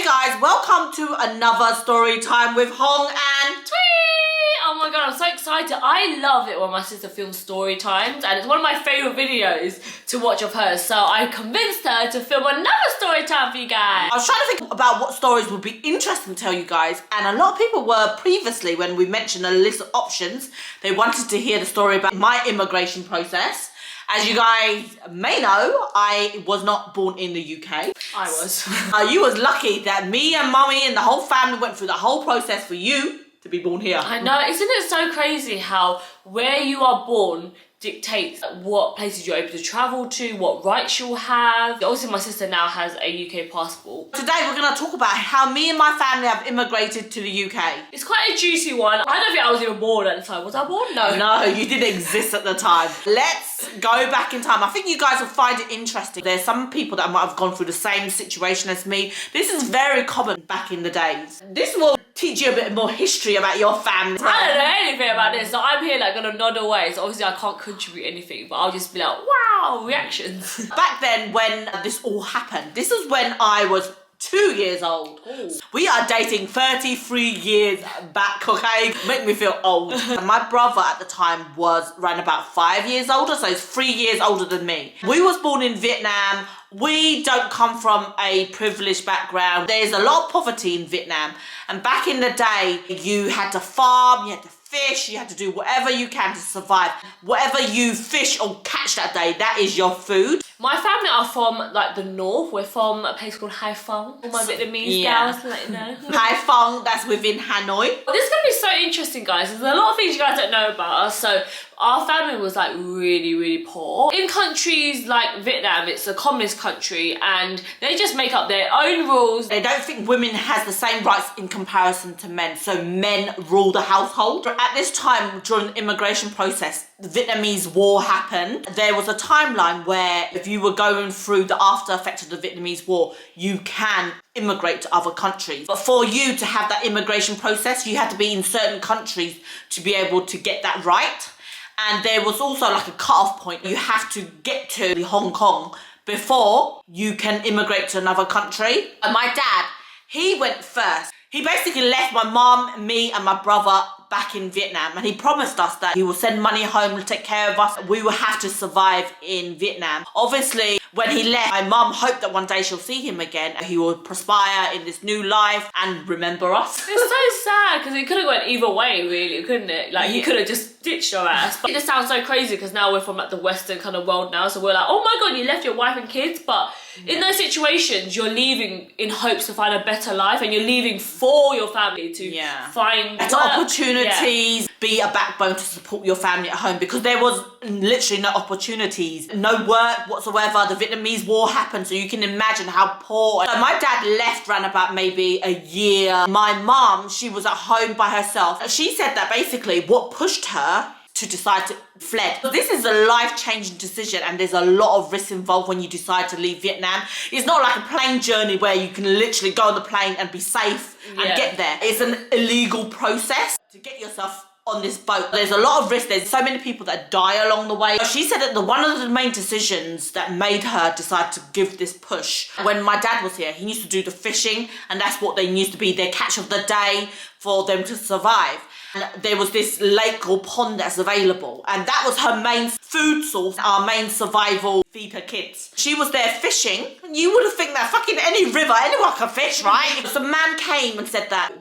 guys, welcome to another story time with Huong and Tweet! Oh my god, I'm so excited. I love it when my sister films story times, and it's one of my favourite videos to watch of hers. So I convinced her to film another story time for you guys. I was trying to think about what stories would be interesting to tell you guys, and a lot of people were previously, when we mentioned a list of options, they wanted to hear the story about my immigration process. As you guys may know, I was not born in the UK. I was. You was lucky that me and mummy and the whole family went through the whole process for you to be born here. I know, isn't it so crazy how where you are born dictates what places you're able to travel to, what rights you'll have. Obviously my sister now has a UK passport. Today we're going to talk about how me and my family have immigrated to the UK. It's quite a juicy one. I don't think I was even born at the time. Was I born? No. No, you didn't exist at the time. Let's go back in time. I think you guys will find it interesting. There's some people that might have gone through the same situation as me. This is very common back in the days. This will teach you a bit more history about your family. I don't know anything about this, so I'm here like gonna nod away. So obviously I can't contribute anything, but I'll just be like, wow, reactions. Back then when this all happened, this is when I was 2 years old. Ooh. We are dating 33 years back, okay? Make me feel old. And my brother at the time was around about 5 years older, so he's 3 years older than me. We was born in Vietnam. We don't come from a privileged background. There's a lot of poverty in Vietnam. And back in the day, you had to farm, you had to fish, you had to do whatever you can to survive. Whatever you fish or catch that day, that is your food. My family are from like the north. We're from a place called Hai Phong. All my Vietnamese gals, let you know. Hai Phong, that's within Hanoi. This is gonna be so interesting, guys. There's a lot of things you guys don't know about us. So our family was like really poor. In countries like Vietnam, it's a communist country and they just make up their own rules. They don't think women has the same rights in comparison to men, so men rule the household. At this time, during the immigration process, the Vietnamese war happened. There was a timeline where if you were going through the after effects of the Vietnamese war, you can immigrate to other countries. But for you to have that immigration process, you had to be in certain countries to be able to get that right. And there was also like a cut-off point. You have to get to Hong Kong before you can immigrate to another country. And my dad, he went first. He basically left my mum, me and my brother back in Vietnam, and he promised us that he will send money home to take care of us. We will have to survive in Vietnam. Obviously, when he left, my mum hoped that one day she'll see him again. He will perspire in this new life and remember us. It's so sad because it could have went either way, really, couldn't it? Like, he could have just ditched your ass. But it just sounds so crazy because now we're from like the Western kind of world now, so we're like, oh my god, you left your wife and kids. But in those situations, you're leaving in hopes to find a better life, and you're leaving for your family to find better opportunities, be a backbone to support your family at home, because there was literally no opportunities, no work whatsoever. The Vietnamese war happened, so you can imagine how poor. So my dad left around about maybe a year. My mum, she was at home by herself. She said that basically what pushed her to decide to fled. This is a life-changing decision, and there's a lot of risk involved when you decide to leave Vietnam. It's not like a plane journey where you can literally go on the plane and be safe and get there. It's an illegal process to get yourself on this boat. There's a lot of risk. There's so many people that die along the way. She said that one of the main decisions that made her decide to give this push, when my dad was here, he used to do the fishing, and that's what they used to be their catch of the day for them to survive. And there was this lake or pond that's available, and that was her main food source, our main survival, feed her kids. She was there fishing, and you would have think that fucking any river, anyone can fish, right? So a man came and said that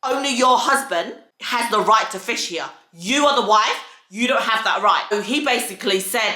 only your husband has the right to fish here. You are the wife, you don't have that right. So he basically said,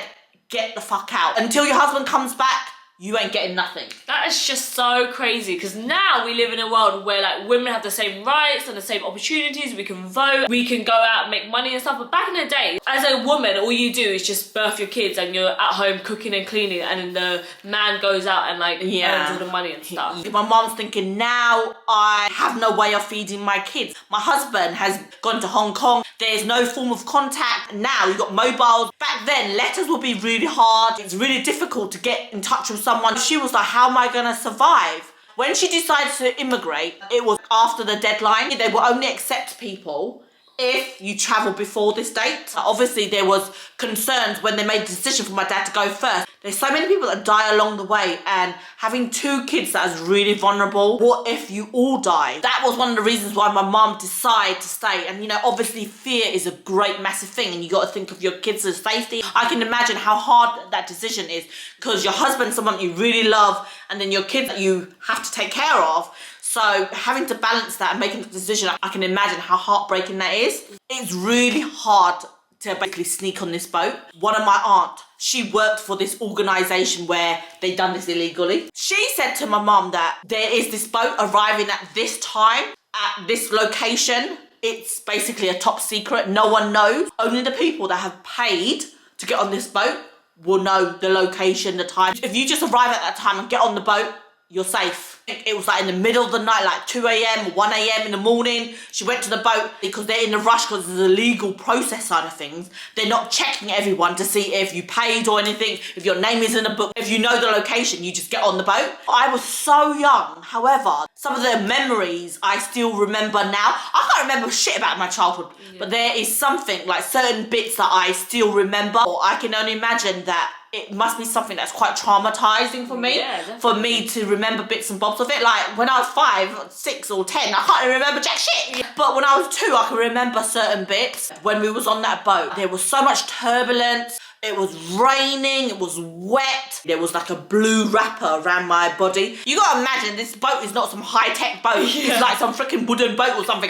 get the fuck out. Until your husband comes back, you ain't getting nothing. That is just so crazy, because now we live in a world where like women have the same rights and the same opportunities. We can vote, we can go out and make money and stuff. But back in the day, as a woman, all you do is just birth your kids and you're at home cooking and cleaning, and then the man goes out and like earns all the money and stuff. My mom's thinking, now I have no way of feeding my kids. My husband has gone to Hong Kong. There's no form of contact. Now you've got mobiles. Back then, letters would be really hard. It's really difficult to get in touch with someone. She was like, how am I gonna survive? When she decided to immigrate, it was after the deadline. They will only accept people if you travel before this date. Obviously, there was concerns when they made the decision for my dad to go first. There's so many people that die along the way, and having 2 kids that is really vulnerable. What if you all die? That was one of the reasons why my mum decided to stay. And, you know, obviously fear is a great, massive thing, and you got to think of your kids' safety. I can imagine how hard that decision is, because your husband's someone you really love, and then your kids that you have to take care of. So having to balance that and making the decision, I can imagine how heartbreaking that is. It's really hard to basically sneak on this boat. One of my aunt, she worked for this organisation where they done this illegally. She said to my mum that there is this boat arriving at this time, at this location. It's basically a top secret. No one knows. Only the people that have paid to get on this boat will know the location, the time. If you just arrive at that time and get on the boat, you're safe. It was like in the middle of the night, like 2 a.m, 1 a.m. in the morning. She went to the boat because they're in a rush because there's a legal process side of things. They're not checking everyone to see if you paid or anything, if your name is in a book. If you know the location, you just get on the boat. I was so young. However, some of the memories I still remember now. I can't remember shit about my childhood, but there is something, like certain bits that I still remember. Or I can only imagine that it must be something that's quite traumatizing for me, for me to remember bits and bobs of it. Like when I was 5, 6 or 10, I can't remember jack shit. But when I was 2, I can remember certain bits. When we was on that boat, there was so much turbulence. It was raining, it was wet. There was like a blue wrapper around my body. You gotta imagine, this boat is not some high-tech boat. It's like some freaking wooden boat or something.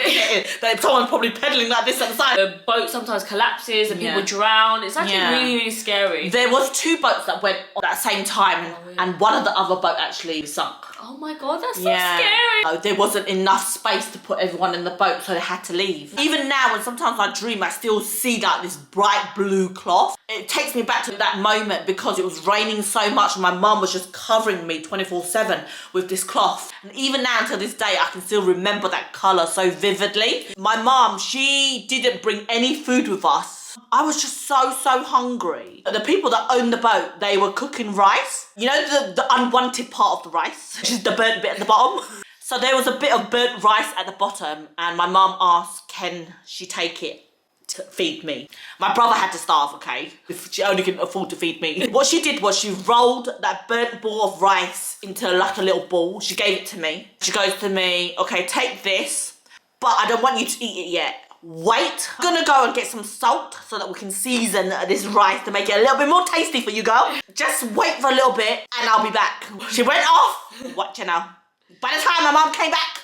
That someone's probably pedaling like this at the side. The boat sometimes collapses and people drown. It's actually really, really scary. There was 2 boats that went at that same time, and one of the other boat actually sunk. Oh my god, that's so scary. There wasn't enough space to put everyone in the boat, so they had to leave. Even now, when sometimes I dream, I still see like this bright blue cloth. It takes me back to that moment because it was raining so much and my mum was just covering me 24/7 with this cloth. And even now, until this day, I can still remember that colour so vividly. My mum, she didn't bring any food with us. I was just so hungry. The people that owned the boat, they were cooking rice. You know the unwanted part of the rice, which is the burnt bit at the bottom. So there was a bit of burnt rice at the bottom, and my mum asked, can she take it to feed me? My brother had to starve, okay? If she only could afford to feed me. What she did was she rolled that burnt ball of rice into like a little ball. She gave it to me. She goes to me, okay, take this, but I don't want you to eat it yet. Wait, I'm gonna go and get some salt so that we can season this rice to make it a little bit more tasty for you, girl. Just wait for a little bit and I'll be back. She went off. Watch her now. By the time my mum came back,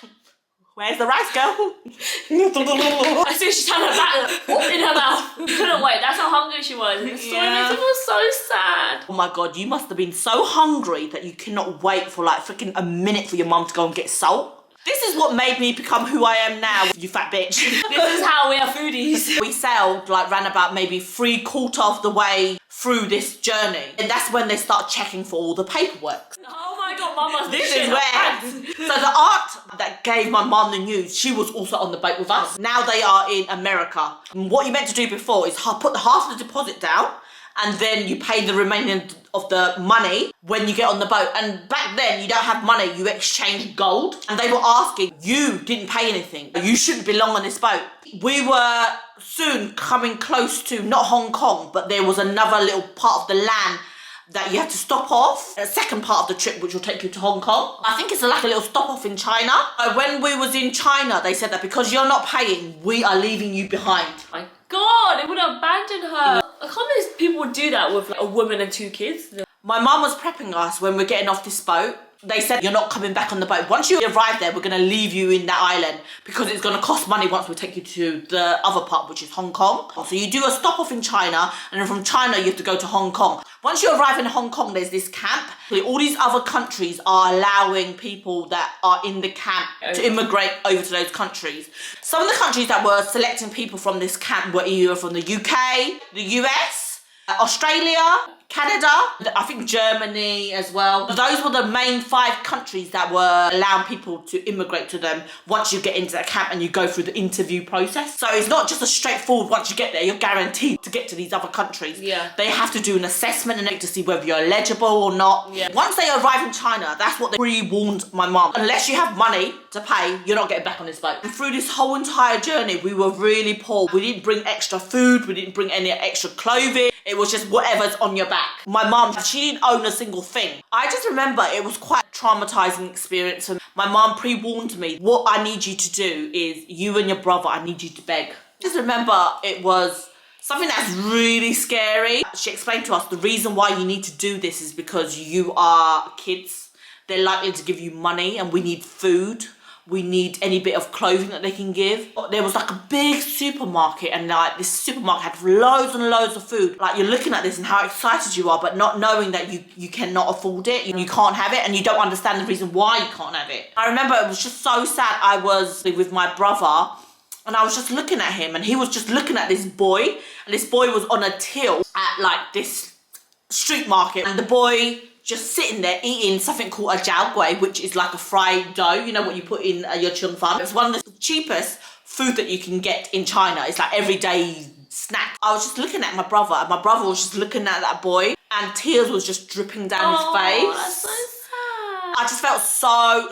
where's the rice, girl? I see she had her back in her mouth. Couldn't wait. That's how hungry she was. And the story makes me feel so sad. Oh my god, you must have been so hungry that you cannot wait for like freaking a minute for your mum to go and get salt. This is what made me become who I am now, you fat bitch. This is how we are foodies. We sailed like ran about maybe 3/4 of the way through this journey. And that's when they start checking for all the paperwork. Oh my god, mama's This is where. So the aunt that gave my mum the news, she was also on the boat with us. Now they are in America. And what you meant to do before is put half the deposit down, and then you pay the remaining of the money when you get on the boat. And back then, you don't have money, you exchange gold. And they were asking, you didn't pay anything. You shouldn't belong on this boat. We were soon coming close to, not Hong Kong, but there was another little part of the land that you have to stop off. A second part of the trip, which will take you to Hong Kong. I think it's like a little stop off in China. When we was in China, they said that because you're not paying, we are leaving you behind. My god, they would have abandoned her. I can't believe people would do that with like, a woman and 2 kids. My mum was prepping us when we're getting off this boat. They said, you're not coming back on the boat. Once you arrive there, we're going to leave you in that island because it's going to cost money once we take you to the other part, which is Hong Kong. So you do a stop off in China, and then from China, you have to go to Hong Kong. Once you arrive in Hong Kong, there's this camp. All these other countries are allowing people that are in the camp to immigrate over to those countries. Some of the countries that were selecting people from this camp were either from the UK, the US, Australia, Canada, I think Germany as well. Those were the main 5 countries that were allowing people to immigrate to them once you get into the camp and you go through the interview process. So it's not just a straightforward, once you get there, you're guaranteed to get to these other countries. Yeah. They have to do an assessment and to see whether you're eligible or not. Yeah. Once they arrive in China, that's what they pre-warned my mum. Unless you have money to pay, you're not getting back on this boat. And through this whole entire journey, we were really poor. We didn't bring extra food. We didn't bring any extra clothing. It was just whatever's on your back. My mum, she didn't own a single thing. I just remember it was quite a traumatizing experience. And my mum pre-warned me, what I need you to do is, you and your brother, I need you to beg. Just remember it was something that's really scary. She explained to us the reason why you need to do this is because you are kids. They're likely to give you money and we need food. We need any bit of clothing that they can give. There was like a big supermarket and like this supermarket had loads and loads of food. Like you're looking at this and how excited you are, but not knowing that you cannot afford it. You can't have it and you don't understand the reason why you can't have it. I remember it was just so sad. I was with my brother and I was just looking at him and he was just looking at this boy and this boy was on a till at like this street market and the boy just sitting there eating something called a jiao gui, which is like a fried dough, you know what you put in your chung fan. It's one of the cheapest food that you can get in China. It's like everyday snack. I was just looking at my brother and my brother was just looking at that boy and tears was just dripping down his face. That's so sad. I just felt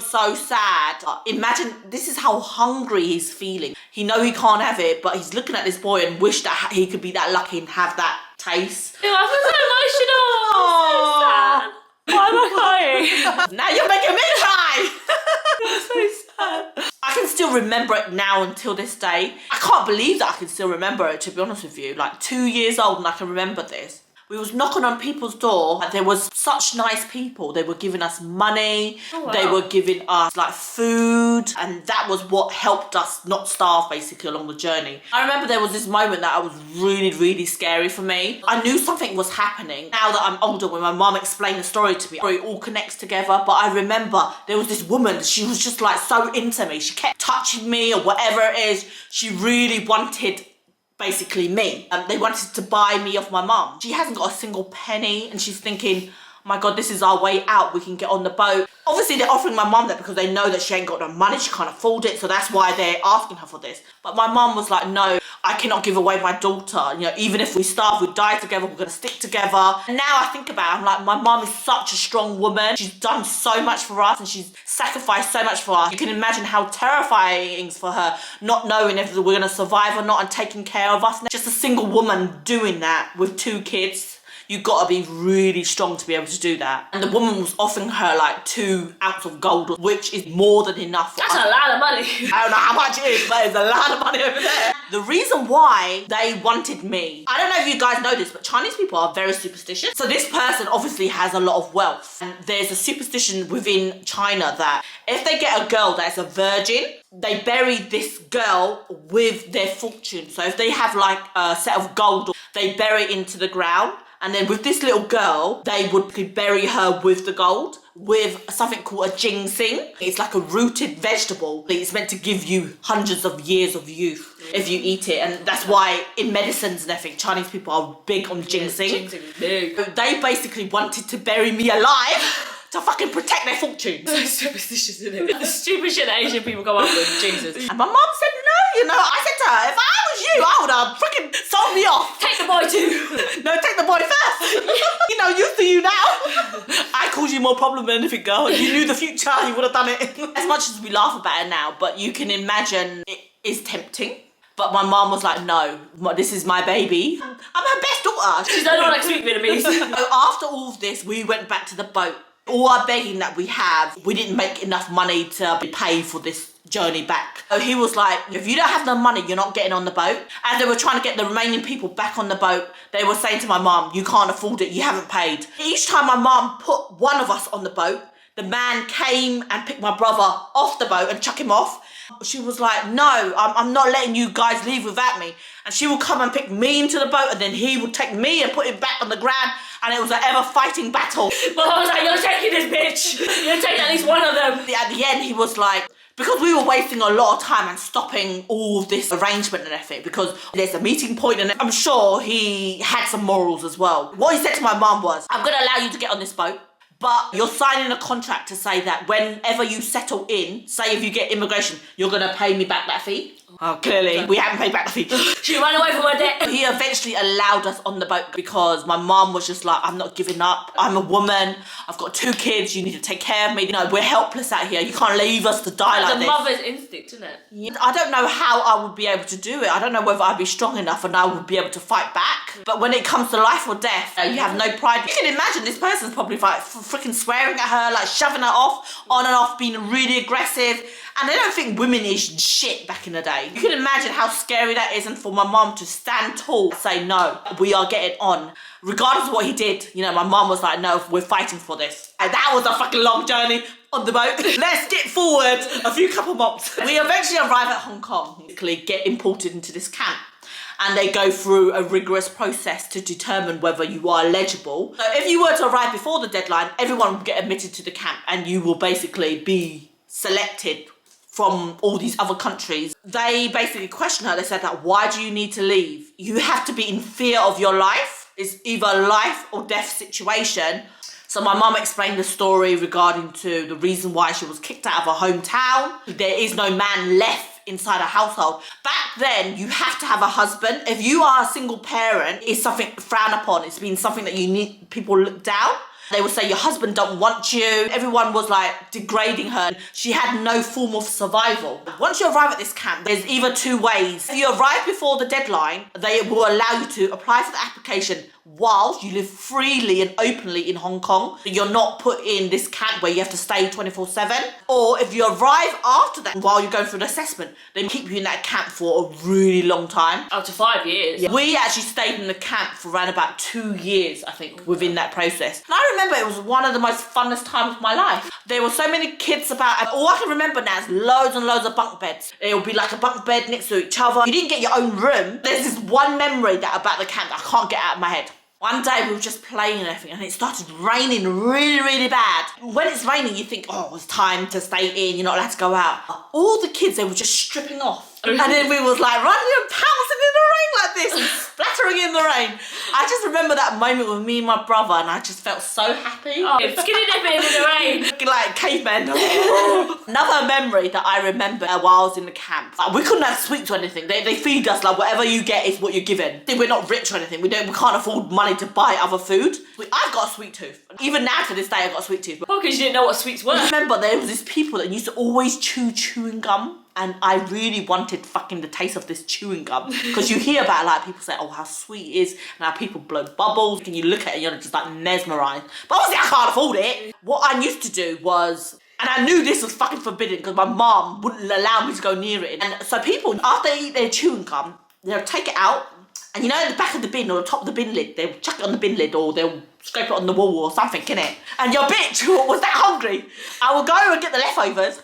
so sad. Imagine, this is how hungry he's feeling. He know he can't have it, but he's looking at this boy and wish that he could be that lucky and have that taste. Ew, I feel so emotional. So sad. Why am I crying? Now you're making me cry! That's so sad. I can still remember it now until this day. I can't believe that I can still remember it, to be honest with you. Like 2 years old and I can remember this. We was knocking on people's door. There was such nice people. They were giving us money. Oh, wow. They were giving us like food. And that was what helped us not starve basically along the journey. I remember there was this moment that was really scary for me. I knew something was happening. Now that I'm older, when my mum explained the story to me, it all connects together. But I remember there was this woman, she was just like so into me. She kept touching me or whatever it is. She really wanted basically me. They wanted to buy me off my mum. She hasn't got a single penny and she's thinking, oh my God, this is our way out. We can get on the boat. Obviously they're offering my mum that because they know that she ain't got no money. She can't afford it. So that's why they're asking her for this. But my mum was like, no, I cannot give away my daughter. You know, even if we starve, we die together, we're gonna stick together. And now I think about it, I'm like, my mum is such a strong woman. She's done so much for us and she's sacrificed so much for us. You can imagine how terrifying it's for her, not knowing if we're gonna survive or not and taking care of us. Just a single woman doing that with 2 kids. You gotta be really strong to be able to do that. And the woman was offering her like 2 ounces of gold, which is more than enough for us. That's a lot of money. I don't know how much it is, but it's a lot of money over there. The reason why they wanted me, I don't know if you guys know this, but Chinese people are very superstitious. So this person obviously has a lot of wealth. And there's a superstition within China that if they get a girl that's a virgin, they bury this girl with their fortune. So if they have like a set of gold, they bury it into the ground. And then with this little girl, they would bury her with the gold, with something called a ginseng. It's like a rooted vegetable. It's meant to give you hundreds of years of youth if you eat it. And that's why in medicines and everything, Chinese people are big on ginseng. Yeah, ginseng is big. They basically wanted to bury me alive to fucking protect their fortune. So superstitious, isn't it? The stupid shit that Asian people come up with, Jesus. And my mum said no, you know. I said to her, if I was you, I would have freaking sold me off. Take the boy too. No, take the boy first. You know, used to you now. I caused you more problem than anything, girl. If you knew the future, you would have done it. As much as we laugh about it now, but you can imagine it is tempting. But my mum was like, no, this is my baby. I'm her best daughter. She's the only one that can speak Vietnamese. So after all of this, we went back to the boat. All our begging that we have, we didn't make enough money to pay for this journey back. So he was like, if you don't have the money, you're not getting on the boat. As they were trying to get the remaining people back on the boat, they were saying to my mum, you can't afford it, you haven't paid. Each time my mum put one of us on the boat, the man came and picked my brother off the boat and chuck him off. She was like, no, I'm not letting you guys leave without me. And she would come and pick me into the boat and then he would take me and put him back on the ground. And it was an ever fighting battle. But I was like, you're taking this bitch. You're taking at least one of them. At the end, he was like, because we were wasting a lot of time and stopping all of this arrangement and everything, because there's a meeting point, and I'm sure he had some morals as well. What he said to my mum was, I'm going to allow you to get on this boat, but you're signing a contract to say that whenever you settle in, say if you get immigration, you're going to pay me back that fee. Oh, clearly, we haven't paid back the fee. She ran away from her debt. He eventually allowed us on the boat because my mum was just like, I'm not giving up. I'm a woman. I've got 2 kids. You need to take care of me. You know, we're helpless out here. You can't leave us to die like this. The mother's instinct, isn't it? Yeah. I don't know how I would be able to do it. I don't know whether I'd be strong enough and I would be able to fight back. But when it comes to life or death, you have no pride. You can imagine this person's probably like freaking swearing at her, like shoving her off, on and off, being really aggressive. And they don't think women is shit back in the day. You can imagine how scary that is, and for my mum to stand tall and say, no, we are getting on. Regardless of what he did, you know, my mum was like, no, we're fighting for this. And that was a fucking long journey on the boat. Let's get forward a few couple months. We eventually arrive at Hong Kong, basically get imported into this camp. And they go through a rigorous process to determine whether you are eligible. So if you were to arrive before the deadline, everyone will get admitted to the camp and you will basically be selected from all these other countries. They basically questioned her. They said that, why do you need to leave? You have to be in fear of your life. It's either life or death situation. So my mum explained the story regarding to the reason why she was kicked out of her hometown. There is no man left inside a household. Back then, you have to have a husband. If you are a single parent, it's something frowned upon. It's been something that you need, people look down. They would say your husband don't want you. Everyone was like degrading her. She had no form of survival. Once you arrive at this camp, there's either 2 ways. If you arrive before the deadline, they will allow you to apply for the application whilst you live freely and openly in Hong Kong. You're not put in this camp where you have to stay 24/7. Or if you arrive after that, while you're going through the assessment, they keep you in that camp for a really long time. Up to 5 years. Yeah. We actually stayed in the camp for around about 2 years, I think, within that process. And I remember it was one of the most funnest times of my life. There were so many kids about, and all I can remember now is loads and loads of bunk beds. It would be like a bunk bed next to each other. You didn't get your own room. There's this one memory about the camp that I can't get out of my head. One day we were just playing and everything, and it started raining really, really bad. When it's raining, you think, oh, it's time to stay in, you're not allowed to go out. All the kids, they were just stripping off. And then we was like running and pouncing in the rain like this, and splattering in the rain. I just remember that moment with me and my brother, and I just felt so happy. Oh, skinny dipping in the rain. Looking like cavemen. Another memory that I remember while I was in the camp, like, we couldn't have sweets or anything. They feed us, like whatever you get is what you're given. We're not rich or anything. We can't afford money to buy other food. I've got a sweet tooth. Even now to this day, I've got a sweet tooth. Oh, because you didn't know what sweets were. I remember there was these people that used to always chew chewing gum. And I really wanted fucking the taste of this chewing gum. Because you hear about like people say, oh, how sweet it is. And how people blow bubbles. And you look at it and you're just like mesmerised. But obviously I can't afford it. What I used to do was, and I knew this was fucking forbidden because my mum wouldn't allow me to go near it. And so people, after they eat their chewing gum, they'll take it out. And you know, at the back of the bin or the top of the bin lid, they'll chuck it on the bin lid or they'll scrape it on the wall or something, innit? And your bitch was that hungry. I would go and get the leftovers.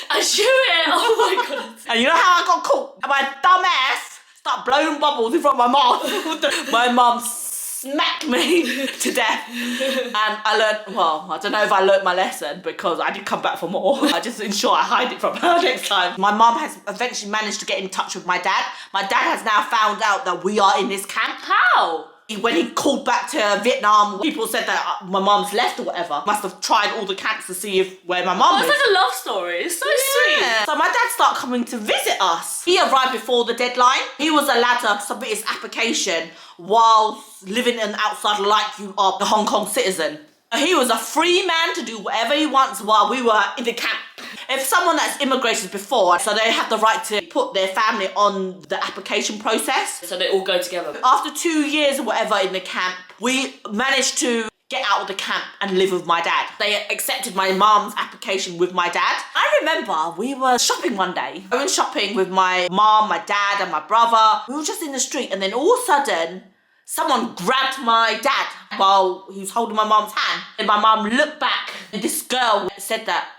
I chew it. Oh my god. And you know how I got caught? And my dumb ass started blowing bubbles in front of my mum. My mum smacked me to death. And I learned, well, I don't know if I learned my lesson because I did come back for more. I just ensure I hide it from her next time. My mum has eventually managed to get in touch with my dad. My dad has now found out that we are in this camp. How? When he called back to Vietnam, people said that my mum's left or whatever. Must have tried all the camps to see where my mum is. It's like a love story. It's so sweet. So my dad started coming to visit us. He arrived before the deadline. He was allowed to submit his application while living in outside like you are the Hong Kong citizen. He was a free man to do whatever he wants while we were in the camp. If someone that's immigrated before, so they have the right to put their family on the application process. So they all go together. After 2 years or whatever in the camp, we managed to get out of the camp and live with my dad. They accepted my mom's application with my dad. I remember we were shopping one day. I went shopping with my mom, my dad and my brother. We were just in the street and then all of a sudden, someone grabbed my dad while he was holding my mom's hand. And my mom looked back and this girl said that,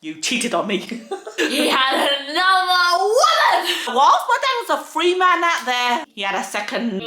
you cheated on me. He had another woman! Whilst my dad was a free man out there, he had a second.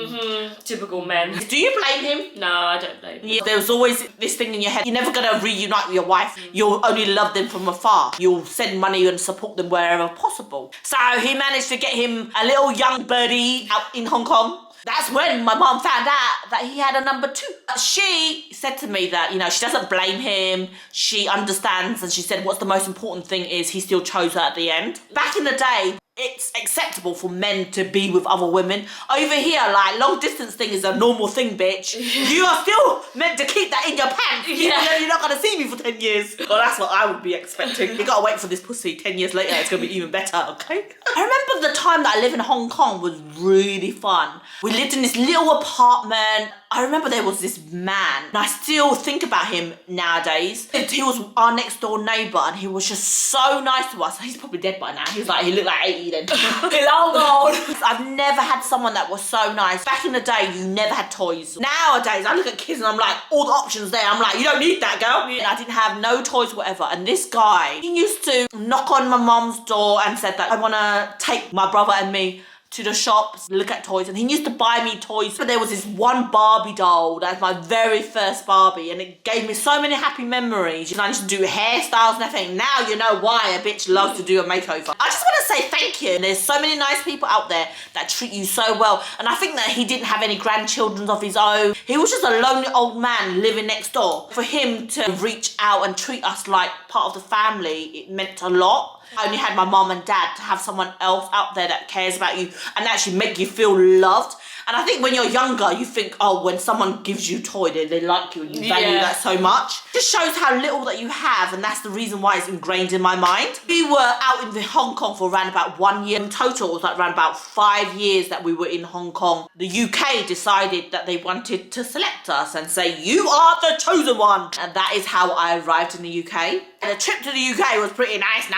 Typical men. Do you blame him? No, I don't blame him. Yeah, there was always this thing in your head. You're never gonna reunite with your wife. You'll only love them from afar. You'll send money and support them wherever possible. So he managed to get him a little young birdie out in Hong Kong. That's when my mum found out that he had a number 2. She said to me that, she doesn't blame him. She understands, and she said what's the most important thing is he still chose her at the end. Back in the day, it's acceptable for men to be with other women. Over here, like, long distance thing is a normal thing, bitch. You are still meant to keep that in your pants. Yeah. You're not going to see me for 10 years. Well, that's what I would be expecting. You got to wait for this pussy. 10 years later, it's going to be even better, okay? I remember the time that I lived in Hong Kong was really fun. We lived in this little apartment. I remember there was this man, and I still think about him nowadays. He was our next door neighbour, and he was just so nice to us. He's probably dead by now. He looked like 80 then. I've never had someone that was so nice. Back in the day, you never had toys. Nowadays, I look at kids and I'm like, all the options there. I'm like, you don't need that, girl. And I didn't have no toys, whatever. And this guy, he used to knock on my mum's door and said that I want to take my brother and me to the shops, look at toys, and he used to buy me toys. But there was this one Barbie doll, that's my very first Barbie, and it gave me so many happy memories. I used to do hairstyles and everything. Now you know why a bitch loves to do a makeover. I just want to say thank you. There's so many nice people out there that treat you so well, and I think that he didn't have any grandchildren of his own. He was just a lonely old man living next door. For him to reach out and treat us like part of the family, it meant a lot. I only had my mum and dad. To have someone else out there that cares about you and actually make you feel loved. And I think when you're younger, you think, oh, when someone gives you a toy, they like you and you value that so much. It just shows how little that you have, and that's the reason why it's ingrained in my mind. We were out in Hong Kong for around about 1 year. In total, it was like around about 5 years that we were in Hong Kong. The UK decided that they wanted to select us and say, you are the chosen one. And that is how I arrived in the UK. And the trip to the UK was pretty nice,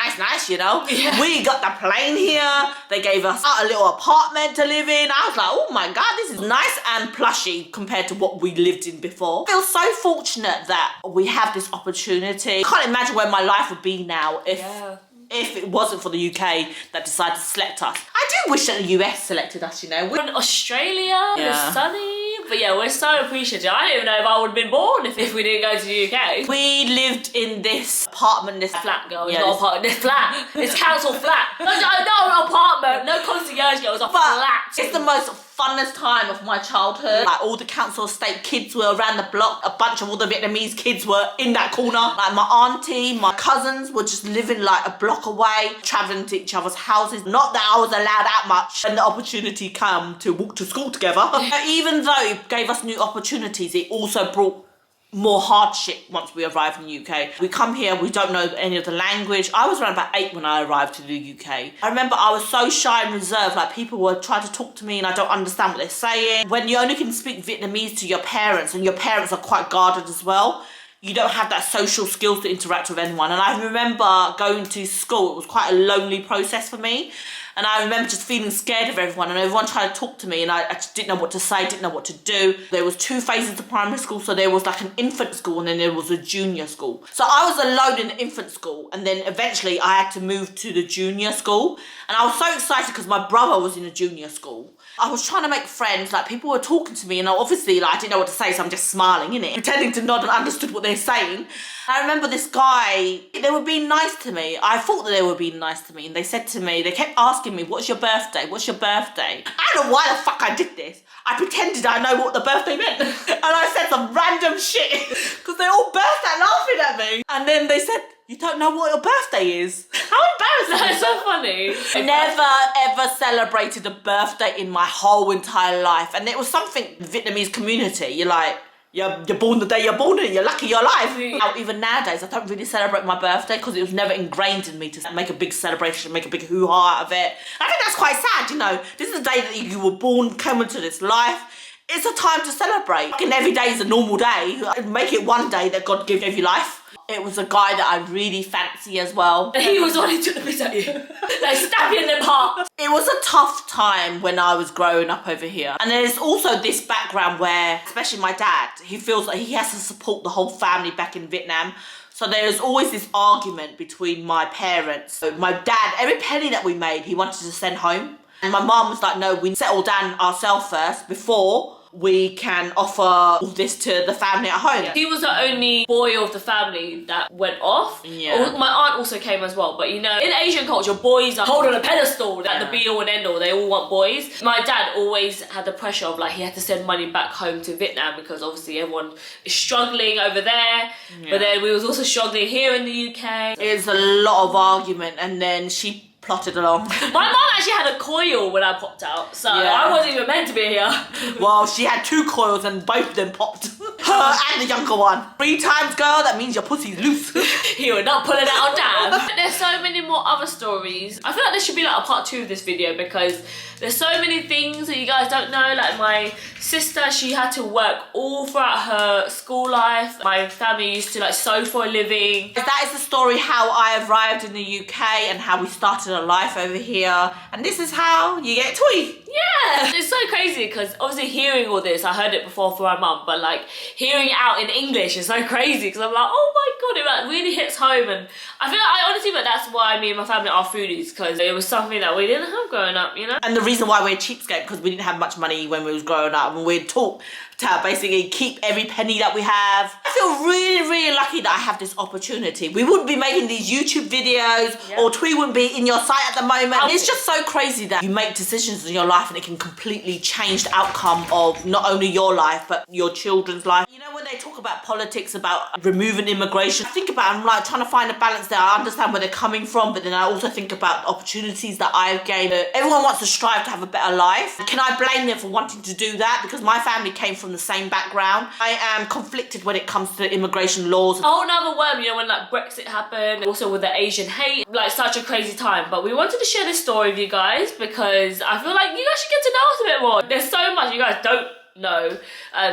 Yeah. We got the plane here. They gave us a little apartment to live in. I was like, oh my God, this is nice and plushy compared to what we lived in before. I feel so fortunate that we have this opportunity. I can't imagine where my life would be now if it wasn't for the UK that decided to select us. I do wish that the US selected us, We're in Australia, it's sunny. But yeah, we're so appreciative. I don't even know if I would have been born if we didn't go to the UK. We lived in this apartment, this flat, girl. It's not apartment, this flat. It's council flat. No apartment, no concierge girl. It's a flat. It's the most funnest time of my childhood. Like, all the council estate kids were around the block. A bunch of all the Vietnamese kids were in that corner. Like, my auntie, my cousins were just living like a block away, traveling to each other's houses. Not that I was allowed out much when the opportunity came to walk to school together. Even though it gave us new opportunities, it also brought more hardship once we arrived in the UK. We come here, we don't know any of the language. I was around about 8 when I arrived to the UK. I remember I was so shy and reserved, like people were trying to talk to me and I don't understand what they're saying. When you only can speak Vietnamese to your parents, and your parents are quite guarded as well, you don't have that social skills to interact with anyone. And I remember going to school, it was quite a lonely process for me. And I remember just feeling scared of everyone, and everyone tried to talk to me, and I just didn't know what to say, didn't know what to do. There was 2 phases to primary school, so there was like an infant school and then there was a junior school. So I was alone in the infant school, and then eventually I had to move to the junior school. And I was so excited because my brother was in a junior school. I was trying to make friends, like people were talking to me, and obviously like I didn't know what to say, so I'm just smiling, innit? Pretending to nod and understood what they're saying. I remember this guy, they were being nice to me. I thought that they were being nice to me, and they said to me, they kept asking me, what's your birthday? What's your birthday? I don't know why the fuck I did this. I pretended I know what the birthday meant. And I said some random shit, because they all burst out laughing at me. And then they said, you don't know what your birthday is? How embarrassing. That's so funny. I never ever celebrated a birthday in my whole entire life. And it was something Vietnamese community. You're like, you're born the day you're born and you're lucky you're alive. Now, even nowadays, I don't really celebrate my birthday because it was never ingrained in me to make a big celebration, make a big hoo-ha out of it. I think that's quite sad, This is the day that you were born, came into this life. It's a time to celebrate. And every day is a normal day. Make it one day that God gave you life. It was a guy that I really fancy as well. He was on to the piss at you. Like, stab you in the heart. It was a tough time when I was growing up over here. And there's also this background where, especially my dad, he feels like he has to support the whole family back in Vietnam. So there's always this argument between my parents. So my dad, every penny that we made, he wanted to send home. And my mum was like, no, we settle down ourselves first before we can offer all this to the family at home. He was the only boy of the family that went off. Yeah. My aunt also came as well, but you know, in Asian culture, boys are held on a pedestal, like the be all and end all. They all want boys. My dad always had the pressure of like he had to send money back home to Vietnam because obviously everyone is struggling over there. But then we was also struggling here in the UK. It's a lot of argument, and then she plotted along. My mum actually had a coil when I popped out, so I wasn't even meant to be here. Well, she had 2 coils and both of them popped. Her and the younger one. 3 times, girl, that means your pussy's loose. You were not pulling it on down. There's so many more other stories. I feel like there should be like a part 2 of this video because there's so many things that you guys don't know. Like my sister, she had to work all throughout her school life. My family used to like sew for a living. That is the story how I arrived in the UK and how we started a life over here. And this is how you get Tui. Yeah, it's so crazy because obviously hearing all this, I heard it before through my mum, but like hearing it out in English is so crazy because I'm like, oh my god, it like really hits home. And I feel like I honestly, but that's why me and my family are foodies, because it was something that we didn't have growing up, you know. And the reason why we're cheapskate because we didn't have much money when we was growing up, and we're taught to basically keep every penny that we have. I feel really, really lucky that I have this opportunity. We wouldn't be making these YouTube videos, or Tui wouldn't be in your sight at the moment. It's just so crazy that you make decisions in your life and it can completely change the outcome of not only your life but your children's life. You know, when they talk about politics, about removing immigration, I think about, I'm like trying to find a balance there. I understand where they're coming from, but then I also think about the opportunities that I've gained. Everyone wants to strive to have a better life. Can I blame them for wanting to do that? Because my family came from the same background. I am conflicted when it comes to immigration laws. A whole nother worm, you know, when like Brexit happened, also with the Asian hate, like such a crazy time. But we wanted to share this story with you guys because I feel like you guys should get to know us a bit more. There's so much you guys don't know,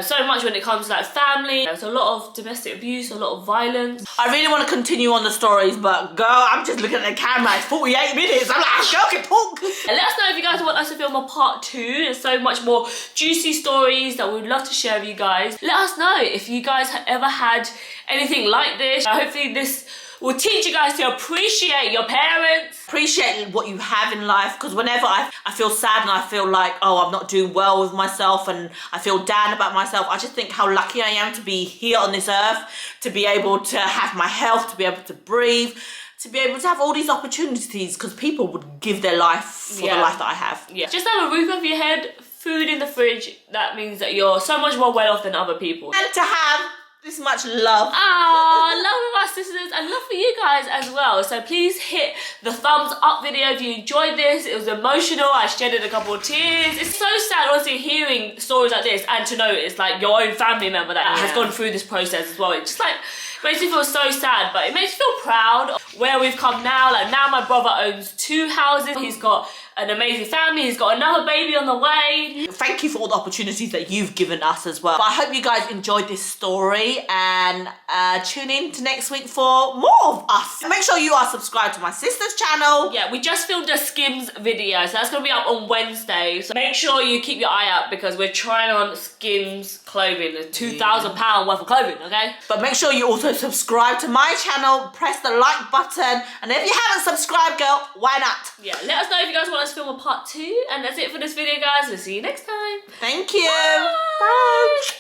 so much when it comes to like family. There's a lot of domestic abuse, a lot of violence. I really want to continue on the stories, but girl, I'm just looking at the camera. It's 48 minutes. I'm like, girl can talk. And let us know if you guys want us to film a part 2. There's so much more juicy stories that we'd love to share with you guys. Let us know if you guys have ever had anything like this. Hopefully this will teach you guys to appreciate your parents. Appreciate what you have in life, because whenever I feel sad and I feel like, oh, I'm not doing well with myself and I feel down about myself, I just think how lucky I am to be here on this earth, to be able to have my health, to be able to breathe, to be able to have all these opportunities, because people would give their life for the life that I have. Yeah. Just have a roof over your head, food in the fridge. That means that you're so much more well off than other people. And to have this much love. Ah, love of our sisters and love for you guys as well. So please hit the thumbs up video if you enjoyed this. It was emotional. I shedded a couple of tears. It's so sad honestly hearing stories like this and to know it's like your own family member that has gone through this process as well. It's just like makes me feel so sad, but it makes me feel proud of where we've come now. Like now my brother owns 2 houses. He's got an amazing family. He's got another baby on the way. Thank you for all the opportunities that you've given us as well. But I hope you guys enjoyed this story, and tune in to next week for more of us. Make sure you are subscribed to my sister's channel. Yeah, we just filmed a Skims video, so that's gonna be up on Wednesday. So make sure you keep your eye out because we're trying on Skims clothing. There's £2,000 worth of clothing, okay? But make sure you also subscribe to my channel, press the like button, and if you haven't subscribed, girl, why not? Yeah, let us know if you guys want us to film a part 2, and that's it for this video, guys. We'll see you next time. Thank you. Bye. Bye.